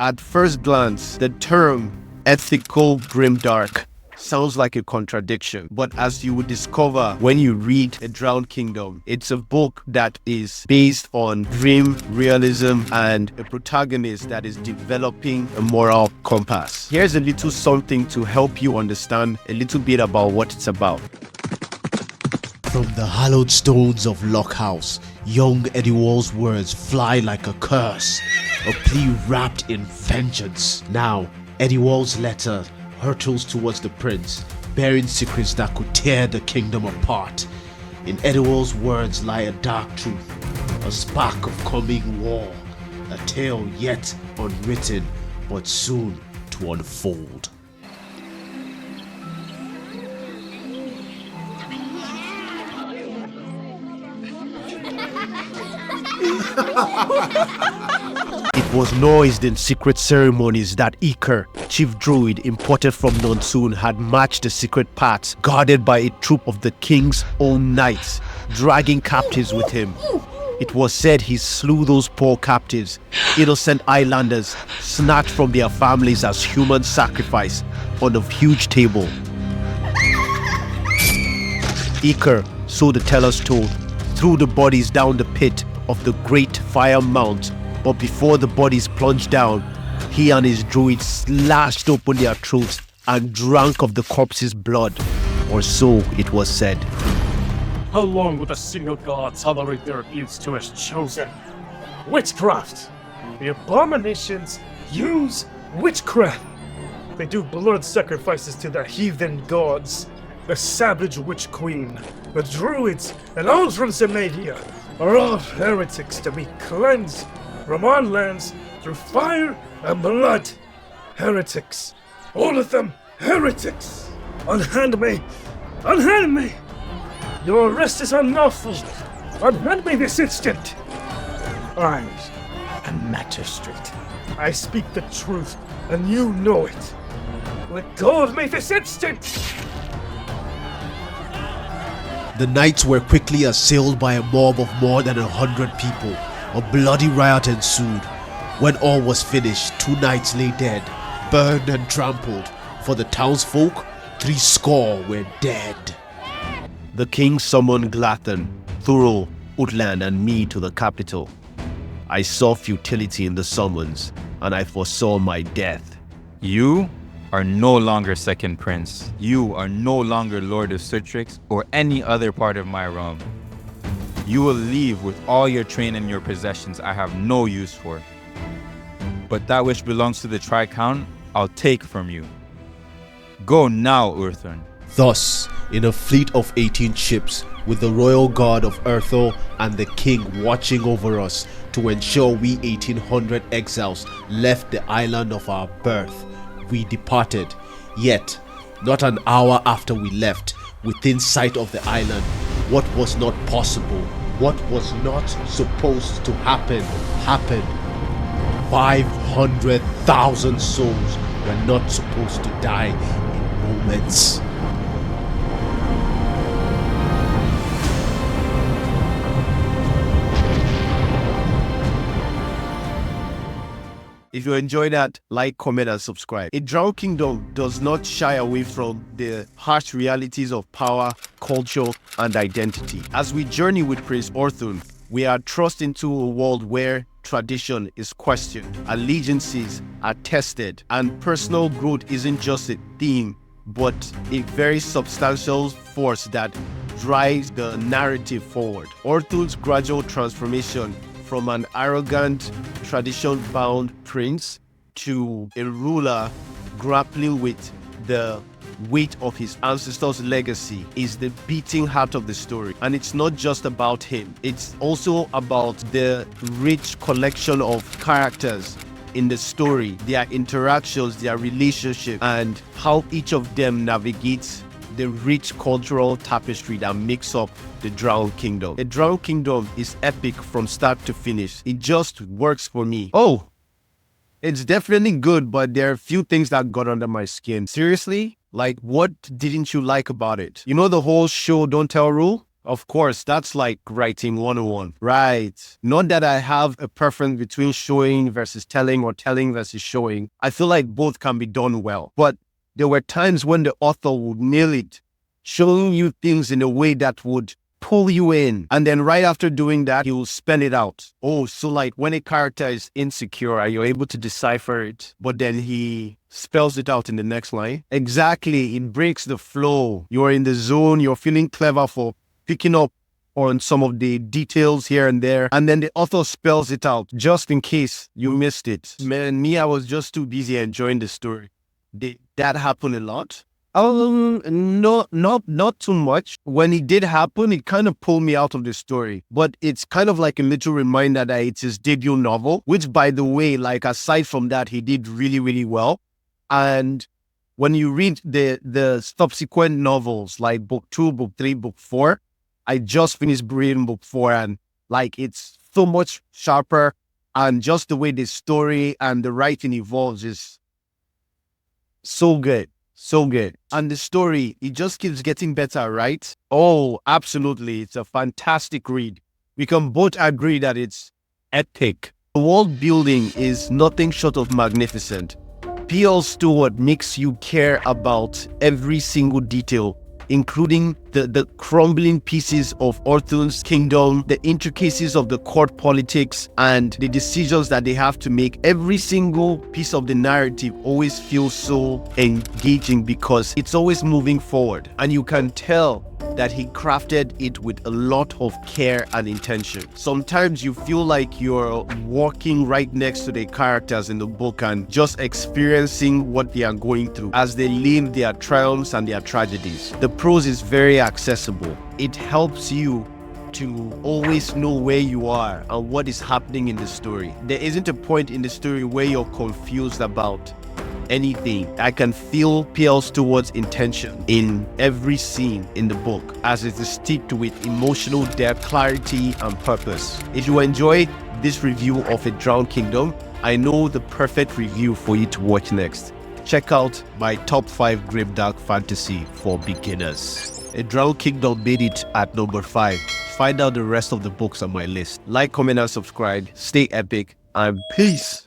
At first glance, the term ethical grimdark sounds like a contradiction, but as you would discover when you read A Drowned Kingdom, it's a book that is based on grim realism and a protagonist that is developing a moral compass. Here's a little something to help you understand a little bit about what it's about. From the hallowed stones of Lockhouse, young Eddie Wall's words fly like a curse, a plea wrapped in vengeance. Now, Eddie Wall's letter hurtles towards the prince, bearing secrets that could tear the kingdom apart. In Eddie Wall's words lie a dark truth, a spark of coming war, a tale yet unwritten, but soon to unfold. It was noised in secret ceremonies that Iker, chief druid imported from Nonsoon, had matched the secret paths guarded by a troop of the king's own knights, dragging captives with him. It was said he slew those poor captives, innocent islanders, snatched from their families as human sacrifice on a huge table. Iker, so the tellers told, threw the bodies down the pit of the great fire mount, but before the bodies plunged down, he and his druids slashed open their throats and drank of the corpse's blood, or so it was said. How long would a single god tolerate their abuse to his chosen? Witchcraft! The abominations use witchcraft! They do blood sacrifices to their heathen gods. The savage witch queen, the druids, and all from Zemedia are all heretics to be cleansed from our lands through fire and blood. Heretics. All of them heretics. Unhand me! Unhand me! Your arrest is unlawful. Unhand me this instant. I'm a magistrate. I speak the truth, and you know it. Let go of me this instant! The knights were quickly assailed by a mob of more than 100 people. A bloody riot ensued. When all was finished, 2 knights lay dead, burned and trampled. For the townsfolk, 70 were dead. The king summoned Glathan, Thurl, Utland, and me to the capital. I saw futility in the summons, and I foresaw my death. You are no longer second prince. You are no longer lord of Citrix or any other part of my realm. You will leave with all your train and your possessions I have no use for. But that which belongs to the Tri-Count, I'll take from you. Go now, Urthern. Thus, in a fleet of 18 ships, with the royal guard of Urthel and the king watching over us to ensure we 1800 exiles left the island of our birth, we departed. Yet, not an hour after we left, within sight of the island, what was not possible, what was not supposed to happen, happened. 500,000 souls were not supposed to die in moments. If you enjoyed that, like, comment, and subscribe. A Drowned Kingdom does not shy away from the harsh realities of power, culture, and identity. As we journey with Prince Orthun, we are thrust into a world where tradition is questioned, allegiances are tested, and personal growth isn't just a theme, but a very substantial force that drives the narrative forward. Orthun's gradual transformation from an arrogant, tradition-bound prince to a ruler grappling with the weight of his ancestors' legacy is the beating heart of the story. And it's not just about him. It's also about the rich collection of characters in the story, their interactions, their relationship, and how each of them navigates the rich cultural tapestry that makes up the Drowned Kingdom. The Drowned Kingdom is epic from start to finish. It just works for me. Oh, it's definitely good, but there are a few things that got under my skin. Seriously? Like, what didn't you like about it? You know the whole show don't tell rule? Of course, that's like writing 101. Right. Not that I have a preference between showing versus telling or telling versus showing. I feel like both can be done well. But there were times when the author would nail it, showing you things in a way that would pull you in. And then right after doing that, he will spell it out. Oh, so like when a character is insecure, are you able to decipher it? But then he spells it out in the next line. Exactly. It breaks the flow. You're in the zone. You're feeling clever for picking up on some of the details here and there. And then the author spells it out just in case you missed it. Man, me, I was just too busy enjoying the story. Did that happen a lot? No, not too much. When it did happen, it kind of pulled me out of the story. But it's kind of like a little reminder that it's his debut novel, which, by the way, like aside from that, he did really, really well. And when you read the subsequent novels, like book 2, book 3, book 4, I just finished reading book 4, and like it's so much sharper, and just the way the story and the writing evolves is so good. So good. And the story, it just keeps getting better, right? Oh, absolutely. It's a fantastic read. We can both agree that it's epic. The world building is nothing short of magnificent. P.L. Stuart makes you care about every single detail, including the crumbling pieces of Orthon's kingdom, the intricacies of the court politics, and the decisions that they have to make. Every single piece of the narrative always feels so engaging because it's always moving forward. And you can tell that he crafted it with a lot of care and intention. Sometimes you feel like you're walking right next to the characters in the book and just experiencing what they are going through as they live their triumphs and their tragedies. The prose is very accessible. It helps you to always know where you are and what is happening in the story. There isn't a point in the story where you're confused about anything. I can feel P.L. Stewart's intention in every scene in the book as it is steeped with emotional depth, clarity, and purpose. If you enjoyed this review of A Drowned Kingdom, I know the perfect review for you to watch next. Check out my top 5 Grimdark fantasy for beginners. A Drowned Kingdom made it at number 5. Find out the rest of the books on my list. Like, comment, and subscribe. Stay epic, and peace.